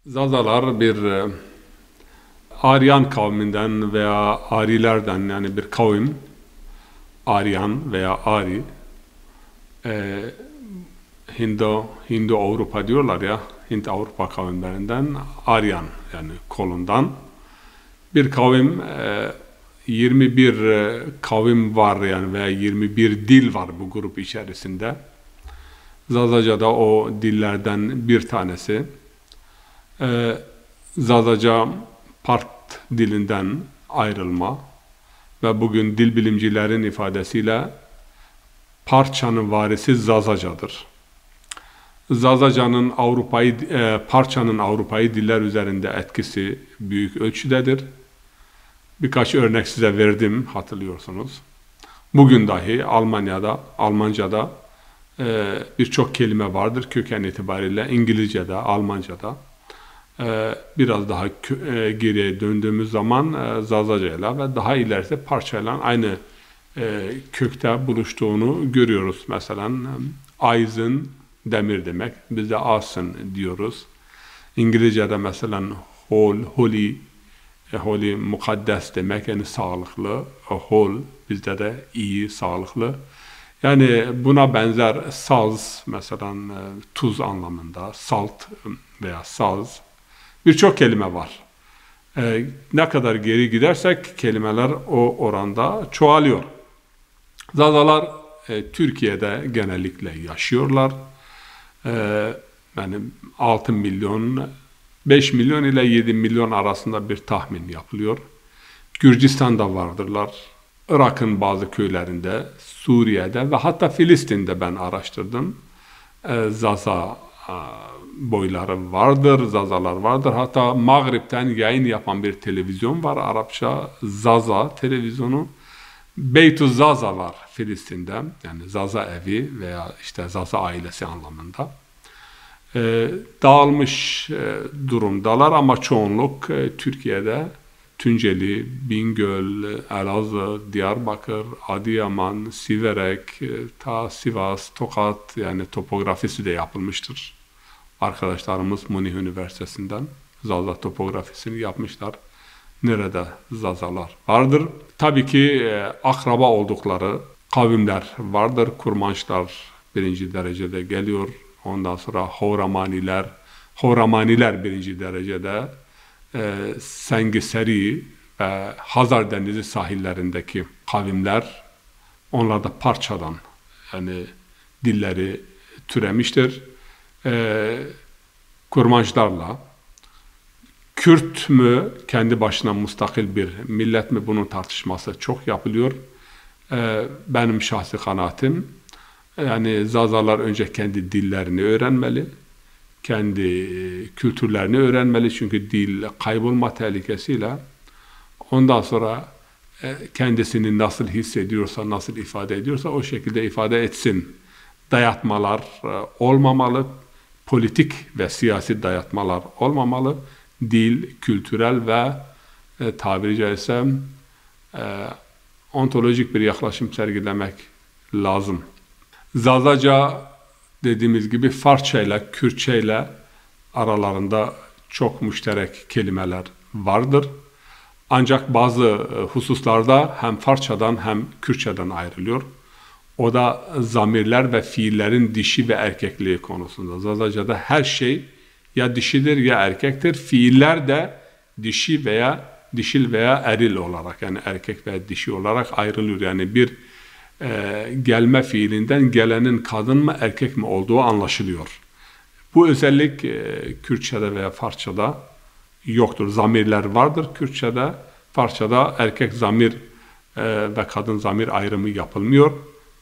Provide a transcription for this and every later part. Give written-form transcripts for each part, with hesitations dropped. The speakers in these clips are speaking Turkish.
Zazalar bir Aryan kavminden veya Arilerden, yani bir kavim, Aryan veya Ari, e, Hindu-Avrupa diyorlar ya, Hint-Avrupa kavimlerinden Aryan, yani kolundan bir kavim. 21 kavim var yani, veya 21 dil var bu grup içerisinde. Zazaca da o dillerden bir tanesi. Zazaca Part dilinden ayrılma ve bugün dil bilimcilerin ifadesiyle Parçanın varisi Zazacadır. Zazaca'nın Parçanın Avrupa'yı diller üzerinde etkisi büyük ölçüdedir. Birkaç örnek size verdim, hatırlıyorsunuz. Bugün dahi Almanca'da birçok kelime vardır köken itibariyle. İngilizce'de, Almanca'da. Biraz daha geriye döndüğümüz zaman Zazaca'yla ve daha ileride parçayla aynı kökte buluştuğunu görüyoruz. Mesela Eisen demir demek. Biz de Asen diyoruz. İngilizce'de mesela holy mukaddes demek, yani sağlıklı. Whole bizde de iyi, sağlıklı. Yani buna benzer saz, mesela tuz anlamında, salt veya saz. Birçok kelime var. Ne kadar geri gidersek kelimeler o oranda çoğalıyor. Zazalar Türkiye'de genellikle yaşıyorlar. Yani 6 milyon, 5 milyon ile 7 milyon arasında bir tahmin yapılıyor. Gürcistan'da vardırlar. Irak'ın bazı köylerinde, Suriye'de ve hatta Filistin'de ben araştırdım. Zaza boyları vardır, Zazalar vardır. Hatta Mağrib'ten yayın yapan bir televizyon var, Arapça Zaza televizyonu. Beytü Zaza var Filistin'de, yani Zaza evi veya işte Zaza ailesi anlamında. Dağılmış durumdalar ama çoğunluk Türkiye'de Tunceli, Bingöl, Elazığ, Diyarbakır, Adıyaman, Siverek, ta Sivas, Tokat, yani topografisi de yapılmıştır. Arkadaşlarımız Munih Üniversitesi'nden Zaza topografisini yapmışlar. Nerede Zazalar vardır? Tabii ki akraba oldukları kavimler vardır. Kurmançlar birinci derecede geliyor. Ondan sonra Havramaniler birinci derecede. Sengiseri ve Hazar Denizi sahillerindeki kavimler, onlar da parçadan, yani dilleri türemiştir. Kurmançlarla Kürt mü kendi başına müstakil bir millet mi, bunun tartışması çok yapılıyor. Benim şahsi kanaatim, yani Zazalar önce kendi dillerini öğrenmeli, kendi kültürlerini öğrenmeli, çünkü dil kaybolma tehlikesiyle. Ondan sonra kendisini nasıl hissediyorsa, nasıl ifade ediyorsa o şekilde ifade etsin. Dayatmalar olmamalı, politik ve siyasi dayatmalar olmamalı. Dil, kültürel ve tabiri caizse ontolojik bir yaklaşım sergilemek lazım. Zazaca dediğimiz gibi Farsça ile Kürtçe ile aralarında çok müşterek kelimeler vardır. Ancak bazı hususlarda hem Farsçadan hem Kürtçeden ayrılıyor. O da zamirler ve fiillerin dişi ve erkekliği konusunda. Zazaca'da her şey ya dişidir ya erkektir. Fiiller de dişil veya eril olarak, yani erkek ve dişi olarak ayrılıyor. Yani bir gelme fiilinden gelenin kadın mı erkek mi olduğu anlaşılıyor. Bu özellik Kürtçe'de veya Farsça'da yoktur. Zamirler vardır Kürtçe'de. Farsça'da erkek zamir ve kadın zamir ayrımı yapılmıyor.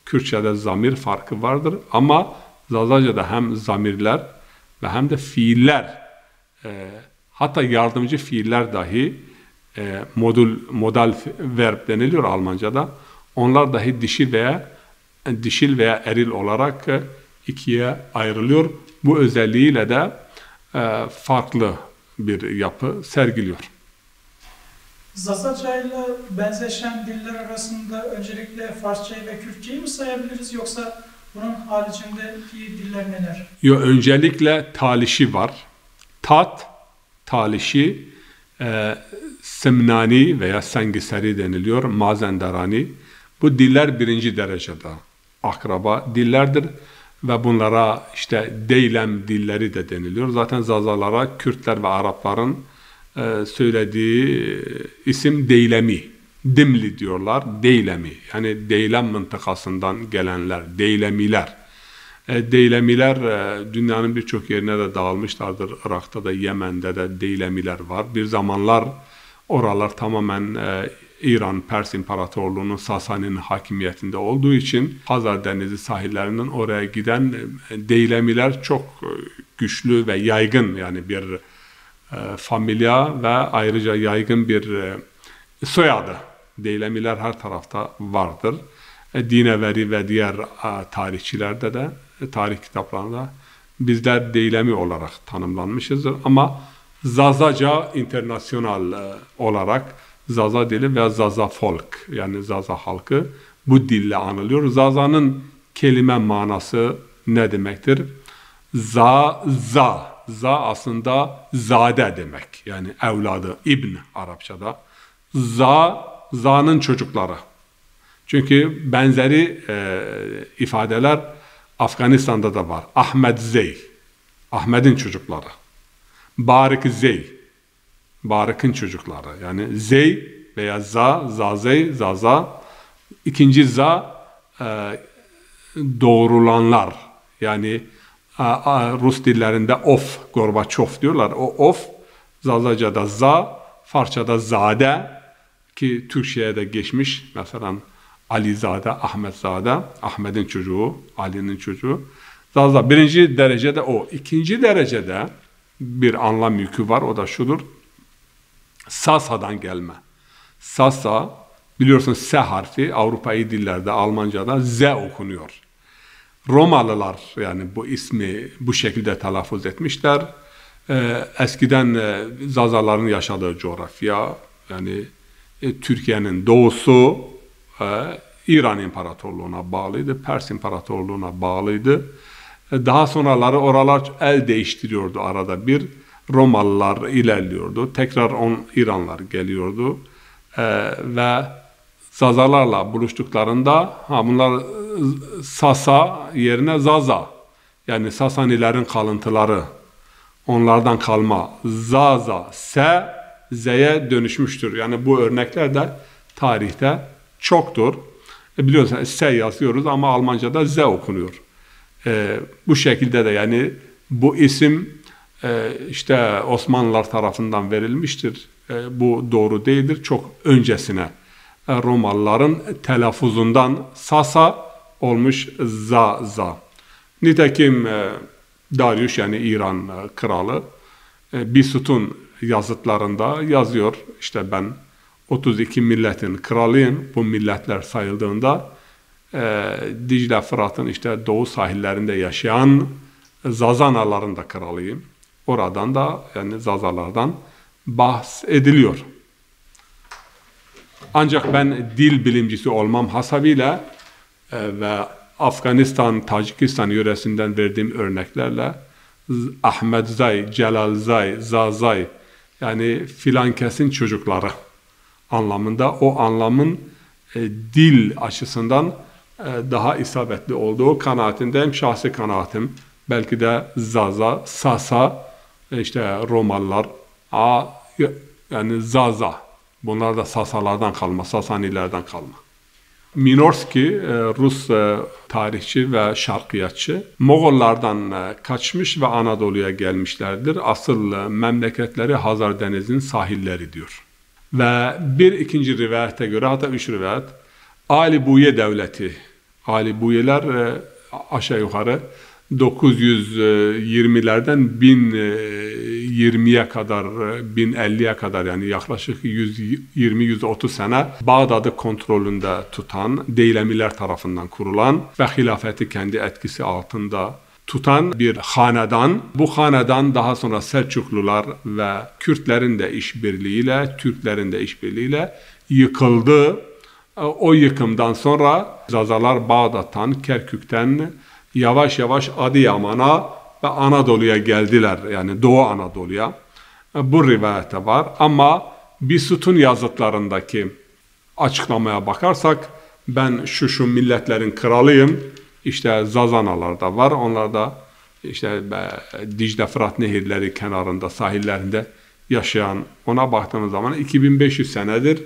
Kürtçe'de zamir farkı vardır ama Zazaca'da hem zamirler ve hem de fiiller, hatta yardımcı fiiller dahi, modal verb deniliyor Almanca'da. Onlar dahi dişil veya eril olarak ikiye ayrılıyor. Bu özelliğiyle de farklı bir yapı sergiliyor. Zazaca ile benzeşen diller arasında öncelikle Farsçayı ve Kürtçeyi mi sayabiliriz, yoksa bunun haricindeki diller neler? Öncelikle talişi var. Tat Talişi, Simnani veya Sengiseri deniliyor, Mazenderani. Bu diller birinci derecede akraba dillerdir ve bunlara işte Deylem dilleri de deniliyor. Zaten Zazalara Kürtler ve Arapların söylediği isim Deylemi, Dimli diyorlar, Deylemi. Yani Deylem mıntıkasından gelenler, Deylemiler. Deylemiler dünyanın birçok yerine de dağılmışlardır. Irak'ta da, Yemen'de de Deylemiler var. Bir zamanlar oralar tamamen İran, Pers İmparatorluğu'nun, Sasani'nin hakimiyetinde olduğu için Hazar Denizi sahillerinden oraya giden Deylemiler çok güçlü ve yaygın, yani bir familya ve ayrıca yaygın bir soyadı. Deylemiler her tarafta vardır. Dineveri ve diğer tarihçilerde de, tarih kitaplarında bizler Deylemi olarak tanımlanmışızdır. Ama Zazaca internasyonal olarak Zaza dili ve Zaza folk, yani Zaza halkı bu dille anılıyor. Zaza'nın kelime manası ne demektir? Za aslında zade demek. Yani evladı, ibn Arapçada. Za'nın çocukları. Çünkü benzeri ifadeler Afganistan'da da var. Ahmed Zey, Ahmet'in çocukları. Barik Zey, Barik'in çocukları. Yani Zey veya Zazey, Zaza. İkinci Za, doğrulanlar. Yani Rus dillerinde of, Gorbaçov diyorlar. O of, Zazaca'da Za, Farsça'da Zade, ki Türkçe'ye de geçmiş. Mesela Alizade, Ahmetzade, Ahmet'in çocuğu, Ali'nin çocuğu. Zaza birinci derecede o. İkinci derecede bir anlam yükü var, o da şudur. Sasa'dan gelme. Sasa, biliyorsunuz S harfi Avrupa'yı dillerde, Almanca'da Z okunuyor. Romalılar yani bu ismi bu şekilde telaffuz etmişler. Eskiden Zazaların yaşadığı coğrafya, yani Türkiye'nin doğusu İran İmparatorluğu'na bağlıydı, Pers İmparatorluğu'na bağlıydı. Daha sonraları oralar el değiştiriyordu arada bir. Romalılar ilerliyordu. Tekrar İranlar geliyordu. Ve Zazalarla buluştuklarında bunlar Sasa yerine Zaza, yani Sasanilerin kalıntıları, onlardan kalma Zaza, Z'ye dönüşmüştür. Yani bu örnekler de tarihte çoktur. Biliyorsunuz S yazıyoruz ama Almanca'da Z okunuyor. Bu şekilde de yani bu isim işte Osmanlılar tarafından verilmiştir. Bu doğru değildir. Çok öncesine Romalıların telaffuzundan Sasa olmuş Za. Nitekim Darius, yani İran kralı, bir sütun yazıtlarında yazıyor. İşte ben 32 milletin kralıyım. Bu milletler sayıldığında Dicle Fırat'ın işte doğu sahillerinde yaşayan Zazanaların da kralıyım. Oradan da, yani Zazalardan bahsediliyor. Ancak ben dil bilimcisi olmam hasebiyle ve Afganistan, Tacikistan yöresinden verdiğim örneklerle Ahmedzay, Celalzay, Zazay, yani filan kesin çocukları anlamında, o anlamın dil açısından daha isabetli olduğu kanaatindeyim. Şahsi kanaatim. Belki de Zaza, Sasa, işte Romalılar, yani Zaza. Bunlar da Sasalardan kalma, Sasanilerden kalma. Minorski, Rus tarihçi ve şarkiyatçı, Moğollardan kaçmış ve Anadolu'ya gelmişlerdir. Asıl memleketleri Hazar Denizi'nin sahilleri diyor. Ve bir ikinci rivayete göre, hatta 3 rivayet, Ali Buye devleti, Ali Buyeler aşağı yukarı 920'lerden 1020'ye kadar, 1050'ye kadar, yani yaklaşık 120-130 sene Bağdat'ı kontrolünde tutan, Deylemiler tarafından kurulan ve hilafeti kendi etkisi altında tutan bir hanedan. Bu hanedan daha sonra Selçuklular ve Kürtlerin de işbirliğiyle, Türklerin de işbirliğiyle yıkıldı. O yıkımdan sonra Zazalar Bağdat'tan, Kerkük'ten yavaş yavaş Adıyaman'a ve Anadolu'ya geldiler. Yani Doğu Anadolu'ya. Bu rivayete var ama bir sütun yazıtlarındaki açıklamaya bakarsak ben şu milletlerin kralıyım. İşte Zazanalar da var. Onlar da işte Dicle Fırat nehirleri kenarında, sahillerinde yaşayan, ona baktığımız zaman 2500 senedir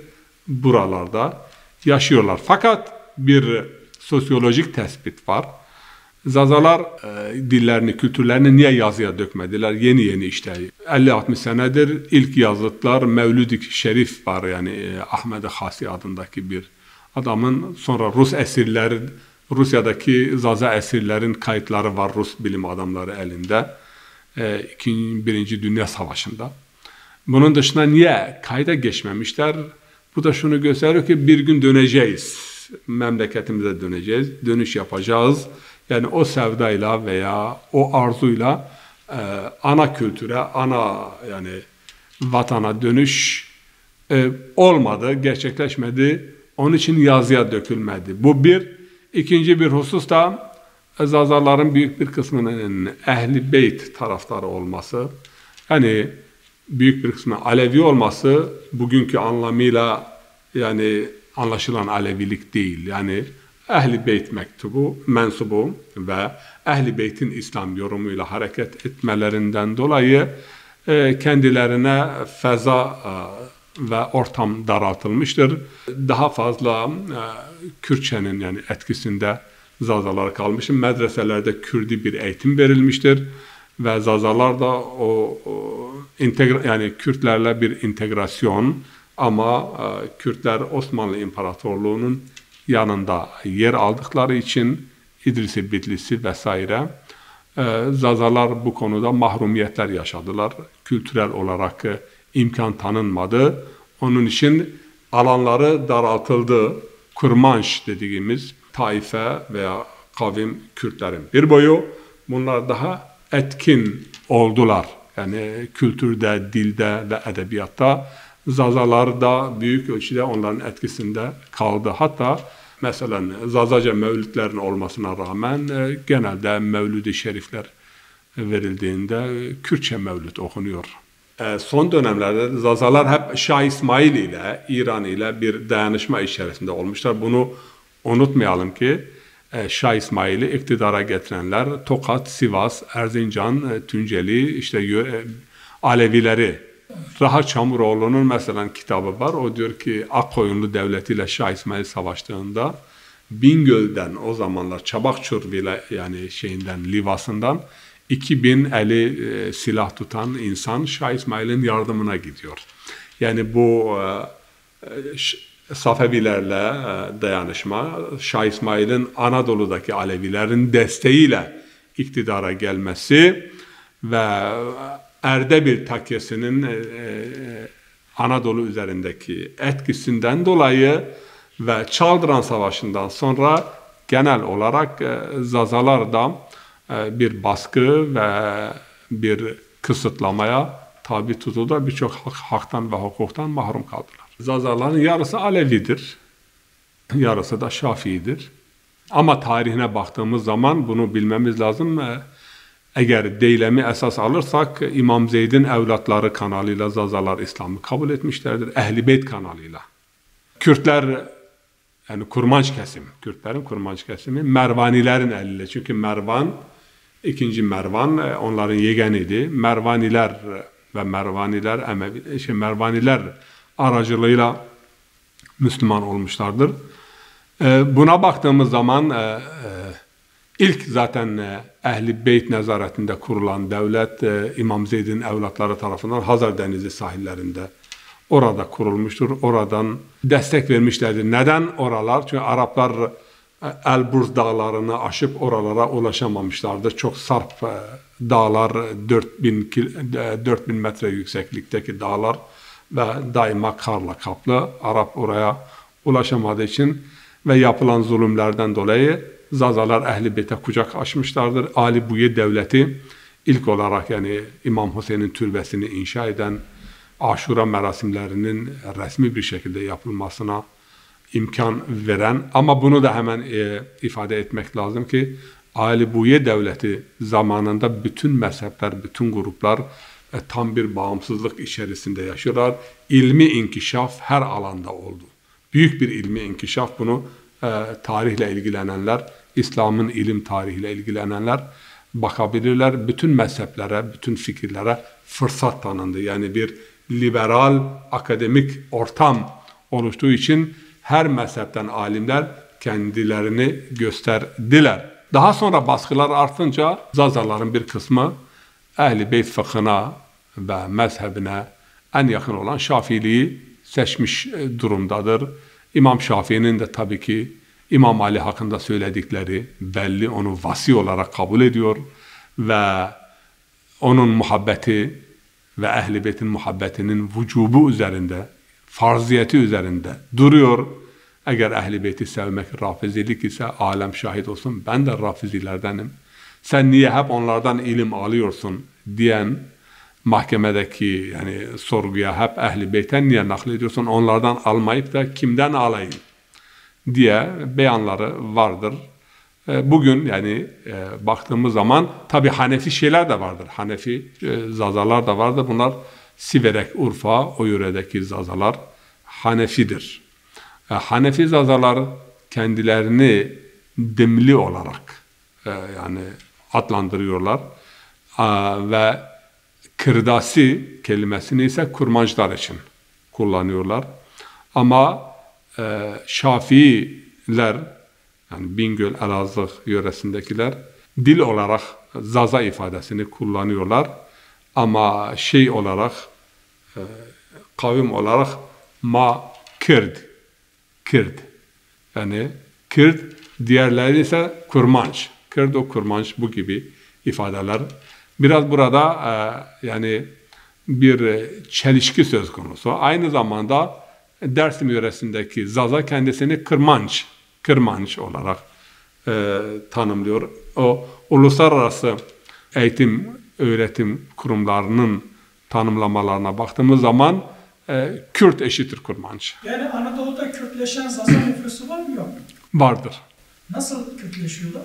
buralarda yaşıyorlar. Fakat bir sosyolojik tespit var. Zazalar dillerini, kültürlerini niye yazıya dökmediler? Yeni işte 50-60 senedir ilk yazıtlar Mevlid-i Şerif var, yani Ahmed-i Hasi adındaki bir adamın, sonra Rusya'daki Zaza esirlerin kayıtları var Rus bilim adamları elinde. Birinci Dünya Savaşı'nda. Bunun dışında niye kayda geçmemişler? Bu da şunu gösteriyor ki bir gün döneceğiz. Memleketimize döneceğiz. Dönüş yapacağız. Yani o sevdayla veya o arzuyla ana kültüre, yani vatana dönüş olmadı, gerçekleşmedi. Onun için yazıya dökülmedi. Bu bir. İkinci bir husus da Zazaların büyük bir kısmının Ehl-i Beyt taraftarı olması. Yani büyük bir kısmı Alevi olması bugünkü anlamıyla yani anlaşılan Alevilik değil. Yani Ehl-i Beyt mensubu ve Ehl-i Beyt'in İslam yorumuyla hareket etmelerinden dolayı kendilerine feza ve ortam daraltılmıştır. Daha fazla Kürtçenin yani etkisinde Zazalar kalmış. Medreselerde Kürdi bir eğitim verilmiştir ve Zazalar da yani Kürtlerle bir integrasyon, ama Kürtler Osmanlı İmparatorluğu'nun yanında yer aldıkları için İdrisi, Bitlisi vesaire Zazalar bu konuda mahrumiyetler yaşadılar. Kültürel olarak imkan tanınmadı. Onun için alanları daraltıldı. Kurmanş dediğimiz taife veya kavim Kürtlerin bir boyu, bunlar daha etkin oldular. Yani kültürde, dilde ve edebiyatta Zazalar da büyük ölçüde onların etkisinde kaldı. Hatta mesela Zazaca mevlütlerin olmasına rağmen genelde Mevlid-i Şerifler verildiğinde Kürtçe mevlüt okunuyor. Son dönemlerde Zazalar hep Şah İsmail ile, İran ile bir dayanışma içerisinde olmuşlar. Bunu unutmayalım ki Şah İsmail'i iktidara getirenler Tokat, Sivas, Erzincan, Tunceli, işte Alevileri. Rahat Çamuroğlu'nun mesela kitabı var. O diyor ki Akkoyunlu Devleti ile Şah İsmail savaştığında Bingöl'den, o zamanlar Çabakçur yani Livasından 2000 eli silah tutan insan Şah İsmail'in yardımına gidiyor. Yani bu Safevilerle dayanışma, Şah İsmail'in Anadolu'daki Alevilerin desteğiyle iktidara gelmesi ve Erdebil takyesinin Anadolu üzerindeki etkisinden dolayı ve Çaldıran Savaşı'ndan sonra genel olarak Zazalar bir baskı ve bir kısıtlamaya tabi tutuldu. Birçok haktan ve hukuktan mahrum kaldılar. Zazaların yarısı Alevidir, yarısı da Şafii'dir. Ama tarihine baktığımız zaman bunu bilmemiz lazım. Eğer deylemi esas alırsak İmam Zeyd'in evlatları kanalıyla Zazalar İslam'ı kabul etmişlerdir. Ehl-i Beyt kanalıyla. Kürtler, yani kurmanç kesim, Kürtlerin kurmanç kesimi Mervanilerin eliyle. Çünkü Mervan, ikinci Mervan onların yeğeniydi. Mervaniler ve Mervaniler aracılığıyla Müslüman olmuşlardır. Buna baktığımız zaman ilk zaten Ehl-i Beyt nezaretinde kurulan devlet İmam Zeyd'in evlatları tarafından Hazar Denizi sahillerinde orada kurulmuştur. Oradan destek vermişlerdir. Neden oralar? Çünkü Araplar Elburz dağlarını aşıp oralara ulaşamamışlardı. Çok sarp dağlar, 4000 metre yükseklikteki dağlar ve daima karla kaplı. Arap oraya ulaşamadığı için ve yapılan zulümlerden dolayı Zazalar Ehl-i Beyt'e kucak açmışlardır. Ali Buye Devleti ilk olarak yani İmam Hüseyin'in türbesini inşa eden, Aşura merasimlerinin resmi bir şekilde yapılmasına imkan veren, ama bunu da hemen ifade etmek lazım ki Ali Buye Devleti zamanında bütün mezhepler, bütün gruplar tam bir bağımsızlık içerisinde yaşıyorlar. İlmi inkişaf her alanda oldu. Büyük bir ilmi inkişaf, bunu tarihle ilgilenenler, İslam'ın ilim tarihiyle ilgilenenler bakabilirler. Bütün mezheplere, bütün fikirlere fırsat tanındı. Yani bir liberal, akademik ortam oluştuğu için her mezhepten alimler kendilerini gösterdiler. Daha sonra baskılar artınca Zazaların bir kısmı Ehl-i Beyt fıkhına ve mezhebine en yakın olan Şafiiliği seçmiş durumdadır. İmam Şafii'nin de tabii ki İmam Ali hakkında söyledikleri belli, onu vasi olarak kabul ediyor ve onun muhabbeti ve Ehl-i Beyt'in muhabbetinin vücubu üzerinde, farziyeti üzerinde duruyor. Eğer Ehl-i Beyt'i sevmek rafizilik ise alem şahit olsun, ben de rafizilerdenim. Sen niye hep onlardan ilim alıyorsun diyen mahkemedeki yani sorguya hep Ehl-i Beyt'ten niye naklediyorsun, onlardan almayıp da kimden alayım diye beyanları vardır. Bugün yani baktığımız zaman tabi Hanefi şeyler de vardır. Hanefi zazalar da vardır. Bunlar Siverek, Urfa, o yöredeki zazalar Hanefidir. Hanefi zazalar kendilerini dimli olarak yani adlandırıyorlar ve kırdasi kelimesini ise kurmancılar için kullanıyorlar. Ama Şafiiler yani Bingöl, Elazığ yöresindekiler dil olarak zaza ifadesini kullanıyorlar. Ama şey olarak kavim olarak Kürd. Yani Kürd, diğerleri ise kurmanç. Kürd o kurmanç bu gibi ifadeler. Biraz burada yani bir çelişki söz konusu. Aynı zamanda Dersim yöresindeki Zaza kendisini Kırmanç olarak tanımlıyor. O uluslararası eğitim, öğretim kurumlarının tanımlamalarına baktığımız zaman Kürt eşittir Kurmanç. Yani Anadolu'da Kürtleşen Zaza nüfusu var mı, yok mu? Vardır. Nasıl Kürtleşiyorlar?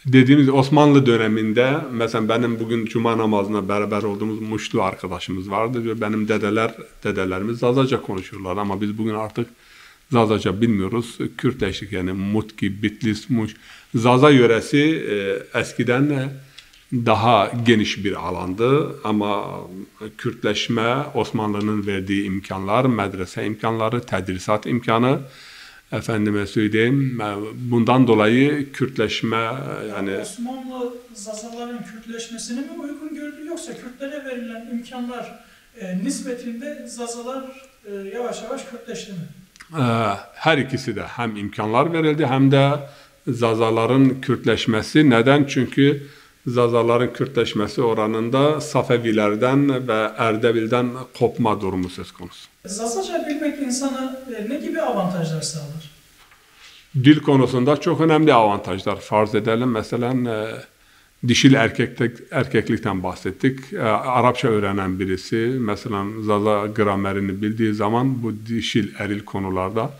Dediğimiz Osmanlı döneminde mesela benim bugün cuma namazına beraber olduğumuz Muşlu arkadaşımız vardı diyor. Benim dedelerimiz Zazaca konuşuyorlar ama biz bugün artık Zazaca bilmiyoruz. Kürtleştik yani Mutki, Bitlis, Muş. Zaza yöresi eskiden daha geniş bir alandı ama Kürtleşme, Osmanlı'nın verdiği imkanlar, medrese imkanları, tedrisat imkanı, efendime söyleyeyim, bundan dolayı Kürtleşme yani... Osmanlı Zazaların Kürtleşmesini mi uygun gördü, yoksa Kürtlere verilen imkanlar nispetinde Zazalar yavaş yavaş Kürtleşti mi? Her ikisi de, hem imkanlar verildi hem de Zazaların Kürtleşmesi. Neden? Çünkü Zazaların Kürtleşmesi oranında Safevilerden ve Erdebil'den kopma durumu söz konusu. Zazaca bilmek insana ne gibi avantajlar sağlar? Dil konusunda çok önemli avantajlar farz edelim. Mesela dişil erkeklikten bahsettik. Arapça öğrenen birisi mesela Zaza gramerini bildiği zaman bu dişil eril konularda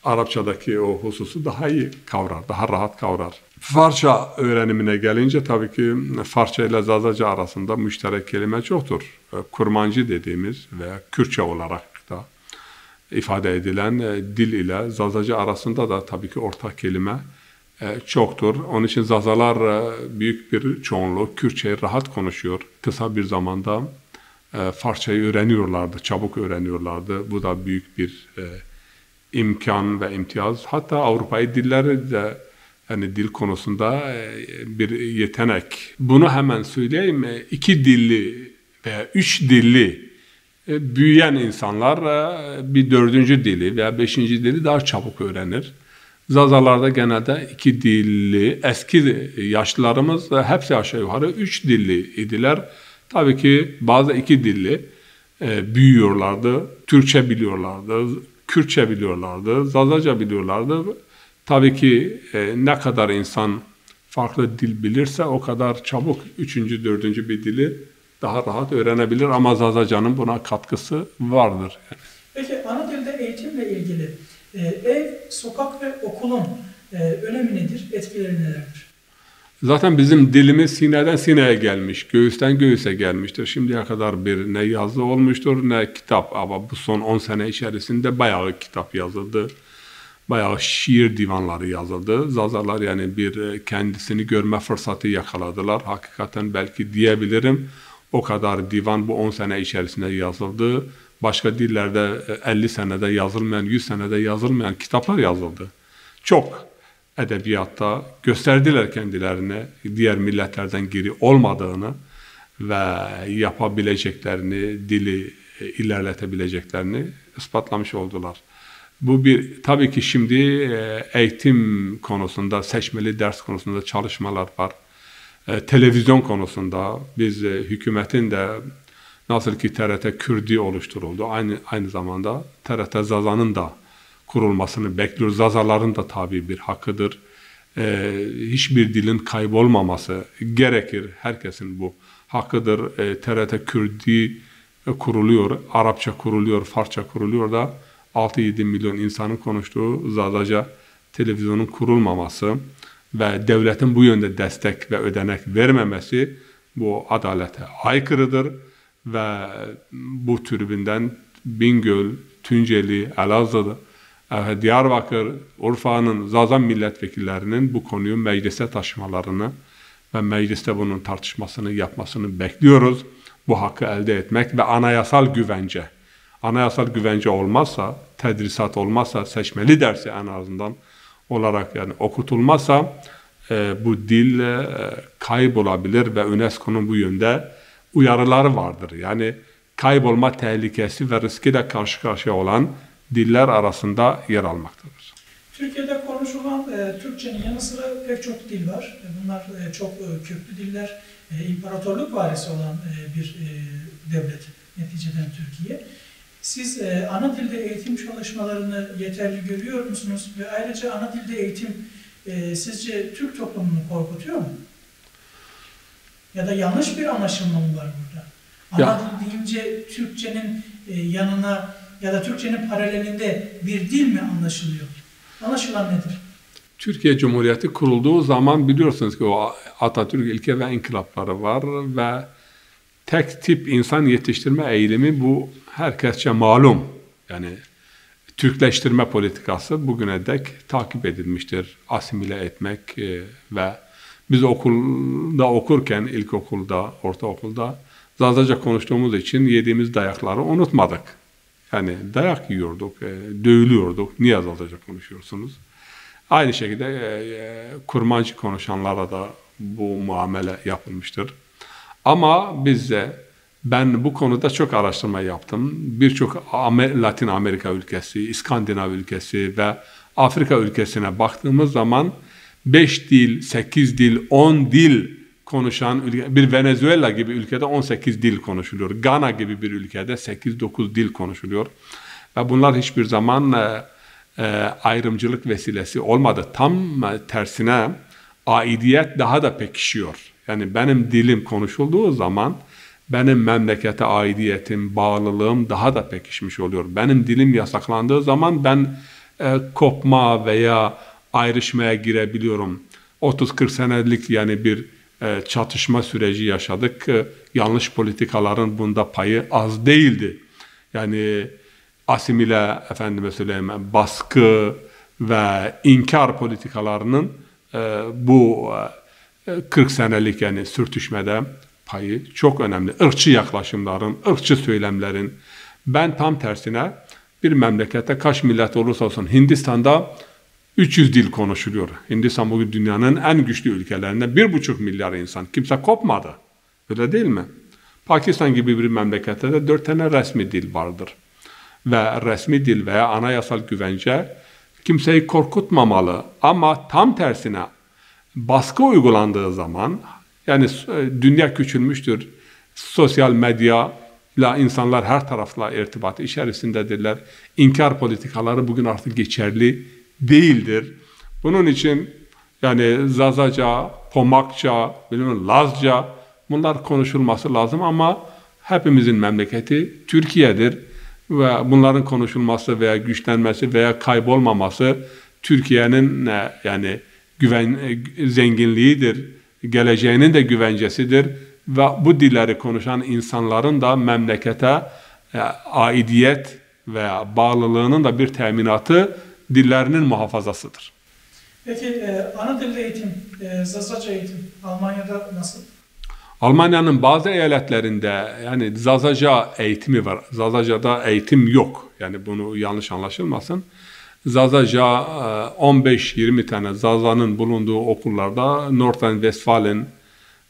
Arapçadaki o hususu daha iyi kavrar, daha rahat kavrar. Farsça öğrenimine gelince tabii ki Farsça ile Zazaca arasında müşterek kelime çoktur. Kurmancı dediğimiz veya Kürtçe olarak da ifade edilen dil ile Zazaca arasında da tabii ki ortak kelime çoktur. Onun için Zazalar büyük bir çoğunluğu Kürtçeyi rahat konuşuyor. Kısa bir zamanda Farsçayı öğreniyorlardı, çabuk öğreniyorlardı. Bu da büyük bir imkan ve imtiyaz. Hatta Avrupa'yı dilleri de yani dil konusunda bir yetenek. Bunu hemen söyleyeyim. 2 dilli veya 3 dilli büyüyen insanlar bir 4. dili veya 5. dili daha çabuk öğrenir. Zazalarda genelde 2 dilli, eski yaşlılarımız hepsi aşağı yukarı 3 dilli idiler. Tabii ki bazı 2 dilli büyüyorlardı, Türkçe biliyorlardı, Kürtçe biliyorlardı, Zazaca biliyorlardı. Tabii ki ne kadar insan farklı dil bilirse o kadar çabuk 3. 4. bir dili daha rahat öğrenebilir ama Zazaca'nın buna katkısı vardır. Peki ana dilde eğitimle ilgili ev, sokak ve okulun önemi nedir, etkileri nelerdir? Zaten bizim dilimiz sineden sineye gelmiş, göğüsten göğüse gelmiştir. Şimdiye kadar bir ne yazı olmuştur ne kitap, ama bu son 10 sene içerisinde bayağı kitap yazıldı. Bayağı şiir divanları yazıldı. Zazalar yani bir kendisini görme fırsatı yakaladılar. Hakikaten belki diyebilirim o kadar divan bu 10 sene içerisinde yazıldı. Başka dillerde 50 senede yazılmayan, 100 senede yazılmayan kitaplar yazıldı. Çok edebiyatta gösterdiler kendilerine diğer milletlerden geri olmadığını ve yapabileceklerini, dili ilerletebileceklerini ispatlamış oldular. Bu bir tabii ki şimdi eğitim konusunda, seçmeli ders konusunda çalışmalar var. Televizyon konusunda biz hükümetin de nasıl ki TRT Kürdi oluşturuldu, aynı zamanda TRT Zaza'nın da kurulmasını bekliyoruz. Zazaların da tabii bir hakkıdır. Hiçbir dilin kaybolmaması gerekir. Herkesin bu hakkıdır. TRT Kürdi kuruluyor, Arapça kuruluyor, Farsça kuruluyor da 6-7 milyon insanın konuştuğu Zazaca televizyonun kurulmaması ve devletin bu yönde destek ve ödenek vermemesi bu adalete aykırıdır ve bu tribünden Bingöl, Tunceli, Elazığ, Diyarbakır, Urfa'nın Zaza milletvekillerinin bu konuyu meclise taşımalarını ve mecliste bunun tartışmasını yapmasını bekliyoruz. Bu hakkı elde etmek ve anayasal güvence. Anayasal güvence olmazsa, tedrisat olmazsa, seçmeli dersi en azından olarak yani okutulmazsa bu dil kaybolabilir ve UNESCO'nun bu yönde uyarıları vardır. Yani kaybolma tehlikesi ve riskiyle karşı karşıya olan diller arasında yer almaktadır. Türkiye'de konuşulan Türkçenin yanı sıra pek çok dil var. Bunlar çok köklü diller. İmparatorluk varisi olan bir devlet neticeden Türkiye. Siz ana dilde eğitim çalışmalarını yeterli görüyor musunuz? Ve ayrıca ana dilde eğitim sizce Türk toplumunu korkutuyor mu? Ya da yanlış bir anlaşılma mı var burada? Ana dil deyince Türkçenin yanına ya da Türkçenin paralelinde bir dil mi anlaşılıyor? Anlaşılan nedir? Türkiye Cumhuriyeti kurulduğu zaman biliyorsunuz ki o Atatürk ilke ve inkılapları var ve tek tip insan yetiştirme eğilimi bu herkesçe malum. Yani Türkleştirme politikası bugüne dek takip edilmiştir. Asimile etmek ve biz okulda okurken, ilkokulda, ortaokulda Zazaca konuştuğumuz için yediğimiz dayakları unutmadık. Yani dayak yiyorduk, dövülüyorduk. Niye Zazaca konuşuyorsunuz? Aynı şekilde Kurmancı konuşanlara da bu muamele yapılmıştır. Ama ben bu konuda çok araştırma yaptım. Birçok Latin Amerika ülkesi, İskandinav ülkesi ve Afrika ülkesine baktığımız zaman 5 dil, 8 dil, 10 dil konuşan bir Venezuela gibi ülkede 18 dil konuşuluyor. Gana gibi bir ülkede 8-9 dil konuşuluyor. Ve bunlar hiçbir zaman ayrımcılık vesilesi olmadı. Tam tersine aidiyet daha da pekişiyor. Yani benim dilim konuşulduğu zaman benim memlekete aidiyetim, bağlılığım daha da pekişmiş oluyor. Benim dilim yasaklandığı zaman ben kopma veya ayrışmaya girebiliyorum. 30-40 senelik yani bir çatışma süreci yaşadık. Yanlış politikaların bunda payı az değildi. Yani asimile, efendime söyleyeyim, baskı ve inkar politikalarının bu 40 senelik yani sürtüşmede payı çok önemli. Irkçı yaklaşımların, ırkçı söylemlerin. Ben tam tersine bir memlekette kaç millet olursa olsun Hindistan'da 300 dil konuşuluyor. Hindistan bugün dünyanın en güçlü ülkelerinden 1,5 milyar insan. Kimse kopmadı. Öyle değil mi? Pakistan gibi bir memlekette de 4 tane resmi dil vardır. Ve resmi dil veya anayasal güvence kimseyi korkutmamalı. Ama tam tersine baskı uygulandığı zaman, yani dünya küçülmüştür. Sosyal medya ile insanlar her tarafla irtibat içerisindedirler. İnkar politikaları bugün artık geçerli değildir. Bunun için yani Zazaca, Pomakça, Lazca bunlar konuşulması lazım ama hepimizin memleketi Türkiye'dir ve bunların konuşulması veya güçlenmesi veya kaybolmaması Türkiye'nin yani zenginliğidir. geleceğinin de güvencesidir ve bu dilleri konuşan insanların da memlekete aidiyet veya bağlılığının da bir teminatı dillerinin muhafazasıdır. Peki ana dilde eğitim, Zazaca eğitim Almanya'da nasıl? Almanya'nın bazı eyaletlerinde yani Zazaca eğitimi var. Zazaca'da eğitim yok. Yani bunu yanlış anlaşılmasın. Zazaca 15-20 tane Zaza'nın bulunduğu okullarda Nordrhein-Westfalen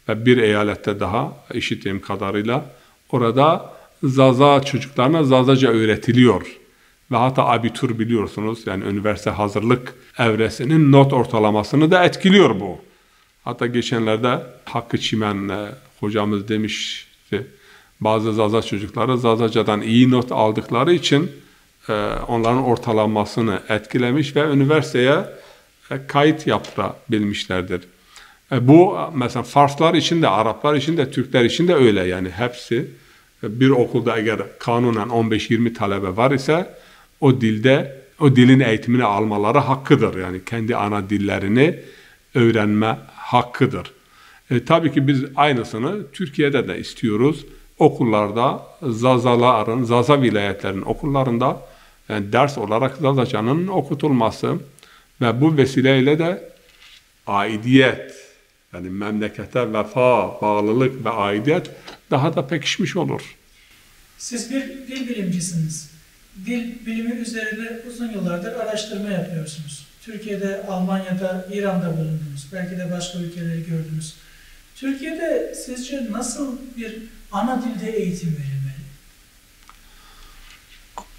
ve bir eyalette daha işittiğim kadarıyla orada Zaza çocuklarına Zazaca öğretiliyor. Ve hatta abitur biliyorsunuz yani üniversite hazırlık evresinin not ortalamasını da etkiliyor bu. Hatta geçenlerde Hakkı Çimen hocamız demişti bazı Zaza çocukları Zazaca'dan iyi not aldıkları için onların ortalamasını etkilemiş ve üniversiteye kayıt yaptırabilmişlerdir. Bu mesela Farslar için de, Araplar için de, Türkler için de öyle yani hepsi bir okulda eğer kanunen 15-20 talebe var ise o dilin eğitimini almaları hakkıdır. Yani kendi ana dillerini öğrenme hakkıdır. Tabii ki biz aynısını Türkiye'de de istiyoruz. Okullarda Zaza vilayetlerinin okullarında yani ders olarak Zazaca'nın okutulması ve bu vesileyle de aidiyet yani memlekete vefa, bağlılık ve aidiyet daha da pekişmiş olur. Siz bir dil bilimcisiniz. Dil bilimi üzerine uzun yıllardır araştırma yapıyorsunuz. Türkiye'de, Almanya'da, İran'da bulundunuz. Belki de başka ülkeleri gördünüz. Türkiye'de sizce nasıl bir ana dilde eğitim verilmeli?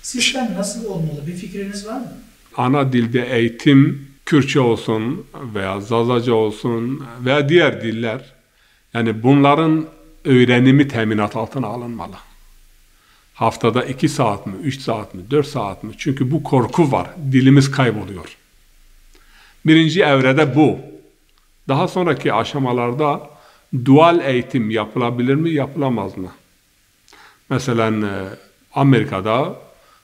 Sistem nasıl olmalı? Bir fikriniz var mı? Ana dilde eğitim Kürtçe olsun veya Zazaca olsun veya diğer diller yani bunların öğrenimi teminat altına alınmalı. Haftada 2 saat mi, 3 saat mi, 4 saat mi? Çünkü bu korku var. Dilimiz kayboluyor. Birinci evrede bu. Daha sonraki aşamalarda dual eğitim yapılabilir mi, yapılamaz mı? Mesela Amerika'da,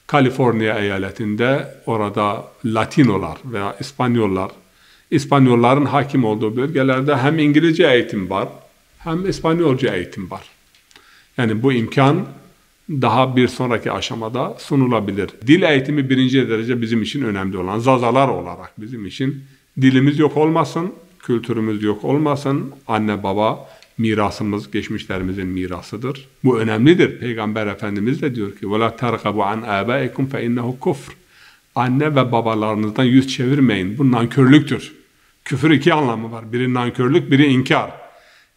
Kaliforniya eyaletinde orada Latinolar veya İspanyolların hakim olduğu bölgelerde hem İngilizce eğitim var, hem İspanyolca eğitim var. Yani bu imkan daha bir sonraki aşamada sunulabilir. Dil eğitimi birinci derece bizim için önemli olan, Zazalar olarak bizim için dilimiz yok olmasın, kültürümüz yok olmasın, anne baba mirasımız, geçmişlerimizin mirasıdır. Bu önemlidir. Peygamber Efendimiz de diyor ki وَلَا تَرْغَبُوا عَنْ آبَائِكُمْ فَاِنَّهُ كُفْرٌ Anne ve babalarınızdan yüz çevirmeyin. Bu nankörlüktür. Küfür 2 anlamı var. Biri nankörlük, biri inkar.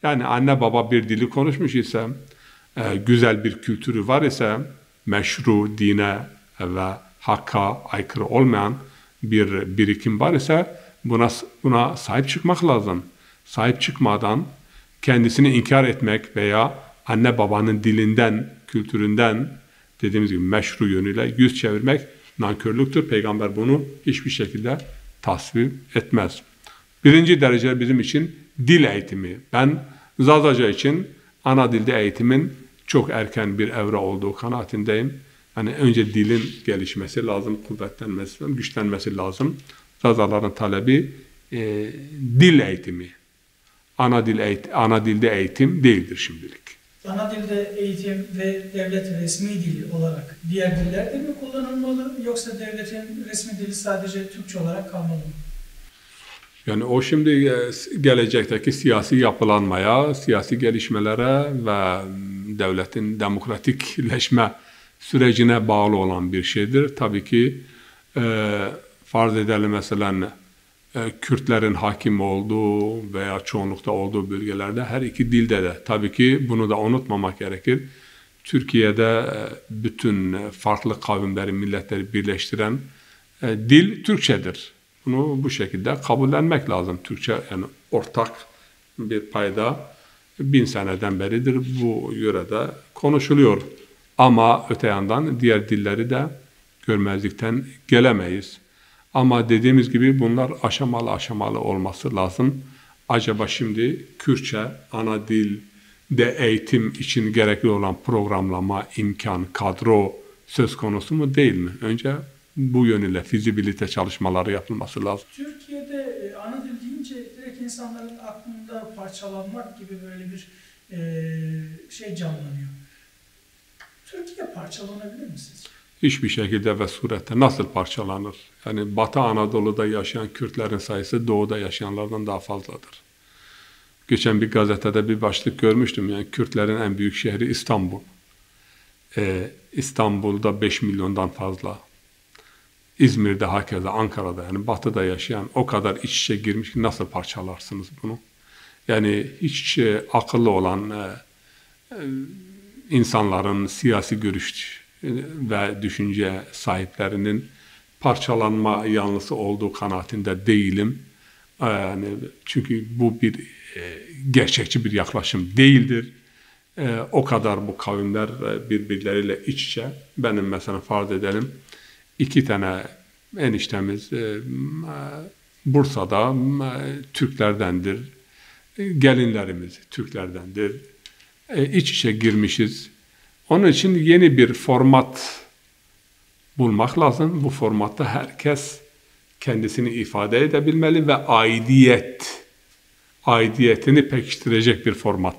Yani anne baba bir dili konuşmuş ise, güzel bir kültürü var ise, meşru, dine ve hakka aykırı olmayan bir birikim var ise buna sahip çıkmak lazım. Sahip çıkmadan kendisini inkar etmek veya anne babanın dilinden, kültüründen dediğimiz gibi meşru yönüyle yüz çevirmek nankörlüktür. Peygamber bunu hiçbir şekilde tasvip etmez. Birinci derece bizim için dil eğitimi. Ben Zazaca için ana dilde eğitimin çok erken bir evre olduğu kanaatindeyim. Yani önce dilin gelişmesi lazım, kuvvetlenmesi lazım, güçlenmesi lazım. Zazaların talebi dil eğitimi. Ana dilde eğitim değildir şimdilik. Ana dilde eğitim ve devlet resmi dili olarak diğer dillerde mi kullanılmalı yoksa devletin resmi dili sadece Türkçe olarak kalmalı mı? Yani o şimdi gelecekteki siyasi yapılanmaya, siyasi gelişmelere ve devletin demokratikleşme sürecine bağlı olan bir şeydir. Tabii ki farz edelim mesela Kürtlerin hakim olduğu veya çoğunlukta olduğu bölgelerde her iki dilde de tabii ki bunu da unutmamak gerekir. Türkiye'de bütün farklı kavimleri, milletleri birleştiren dil Türkçedir. Bunu bu şekilde kabullenmek lazım. Türkçe yani ortak bir payda 1000 seneden beridir bu yörede konuşuluyor. Ama öte yandan diğer dilleri de görmezlikten gelemeyiz. Ama dediğimiz gibi bunlar aşamalı olması lazım. Acaba şimdi Kürtçe ana dilde eğitim için gerekli olan programlama, imkan, kadro söz konusu mu değil mi? Önce bu yönüyle fizibilite çalışmaları yapılması lazım. Türkiye'de ana dil deyince direkt insanların aklında parçalanmak gibi böyle bir şey canlanıyor. Türkiye parçalanabilir mi sizce? Hiçbir şekilde ve surette nasıl parçalanır? Yani Batı Anadolu'da yaşayan Kürtlerin sayısı Doğu'da yaşayanlardan daha fazladır. Geçen bir gazetede bir başlık görmüştüm. Yani Kürtlerin en büyük şehri İstanbul. İstanbul'da 5 milyondan fazla. İzmir'de hakeza, Ankara'da, yani Batı'da yaşayan o kadar iç içe girmiş ki nasıl parçalarsınız bunu? Yani hiç akıllı olan insanların, siyasi görüş ve düşünce sahiplerinin parçalanma yanlısı olduğu kanaatinde değilim. Yani çünkü bu bir gerçekçi bir yaklaşım değildir. O kadar bu kavimler birbirleriyle iç içe. Benim mesela farz edelim 2 tane eniştemiz Bursa'da Türklerdendir. Gelinlerimiz Türklerdendir. İç içe girmişiz. Onun için yeni bir format bulmak lazım. Bu formatta herkes kendisini ifade edebilmeli ve aidiyetini pekiştirecek bir format.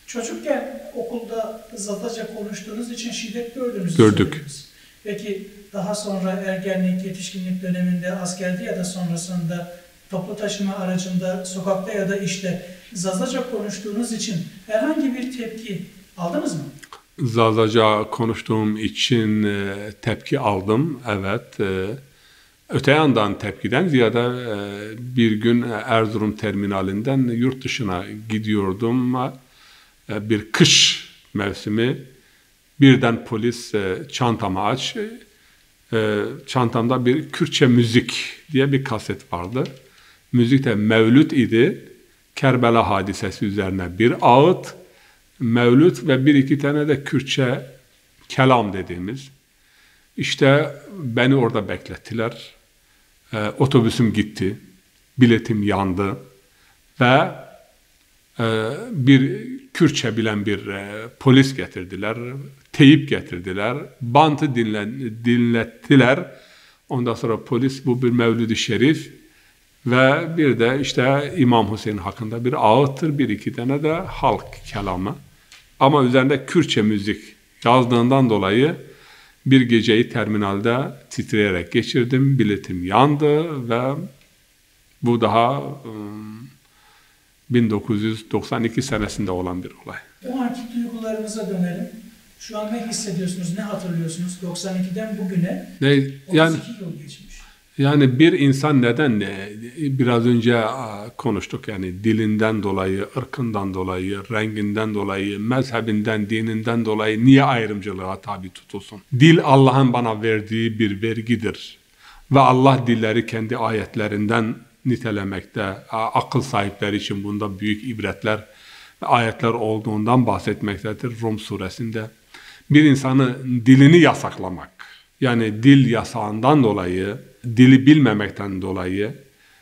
Çocukken okulda Zazaca konuştuğunuz için şiddet gördünüz. Gördük. Peki daha sonra ergenlik, yetişkinlik döneminde, askerde ya da sonrasında toplu taşıma aracında, sokakta ya da işte Zazaca konuştuğunuz için herhangi bir tepki aldınız mı? Zazaca konuştuğum için tepki aldım, evet. Öte yandan tepkiden ziyade bir gün Erzurum terminalinden yurt dışına gidiyordum. Bir kış mevsimi, birden polis çantamı aç, çantamda bir Kürtçe müzik diye bir kaset vardı. Müzik de Mevlüt idi. Kerbela hadisesi üzerine bir ağıt, Mevlüt ve 1-2 tane de Kürtçe kelam dediğimiz. İşte beni orada beklettiler. Otobüsüm gitti, biletim yandı ve bir Kürtçe bilen bir polis getirdiler, teyip getirdiler, bantı dinlettiler. Ondan sonra polis bu bir Mevlid-i Şerif ve bir de işte İmam Hüseyin hakkında bir ağıttır, 1-2 tane de halk kelamı. Ama üzerinde Kürtçe müzik yazdığından dolayı bir geceyi terminalde titreyerek geçirdim, biletim yandı ve bu daha 1992 senesinde olan bir olay. O anki duygularınıza dönelim. Şu an ne hissediyorsunuz, ne hatırlıyorsunuz 92'den bugüne? 32 yıl geçmiş. Yani bir insan neden, biraz önce konuştuk, yani dilinden dolayı, ırkından dolayı, renginden dolayı, mezhebinden, dininden dolayı niye ayrımcılığa tabi tutulsun? Dil Allah'ın bana verdiği bir vergidir. Ve Allah dilleri kendi ayetlerinden nitelemekte, akıl sahipleri için bunda büyük ibretler ve ayetler olduğundan bahsetmektedir Rum suresinde. Bir insanın dilini yasaklamak, yani dil yasağından dolayı, dili bilmemekten dolayı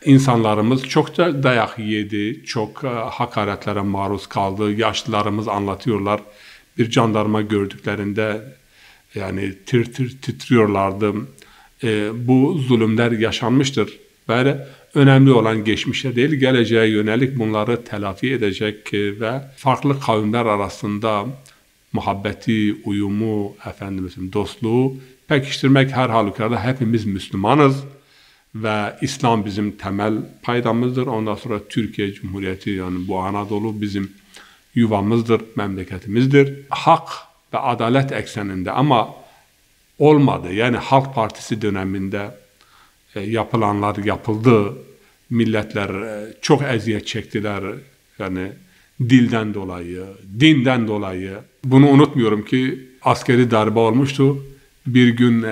insanlarımız çok da dayak yedi, çok hakaretlere maruz kaldı. Yaşlılarımız anlatıyorlar. Bir jandarma gördüklerinde yani titriyorlardı. Bu zulümler yaşanmıştır. Ve önemli olan geçmişe değil, geleceğe yönelik bunları telafi edecek ve farklı kavimler arasında muhabbeti, uyumu, dostluğu pekiştirmek her halükarda. Hepimiz Müslümanız ve İslam bizim temel paydamızdır. Ondan sonra Türkiye Cumhuriyeti, yani bu Anadolu bizim yuvamızdır, memleketimizdir. Hak ve adalet ekseninde ama olmadı. Yani Halk Partisi döneminde yapılanlar yapıldı. Milletler çok eziyet çektiler. Yani dilden dolayı, dinden dolayı. Bunu unutmuyorum ki askeri darbe olmuştu. Bir gün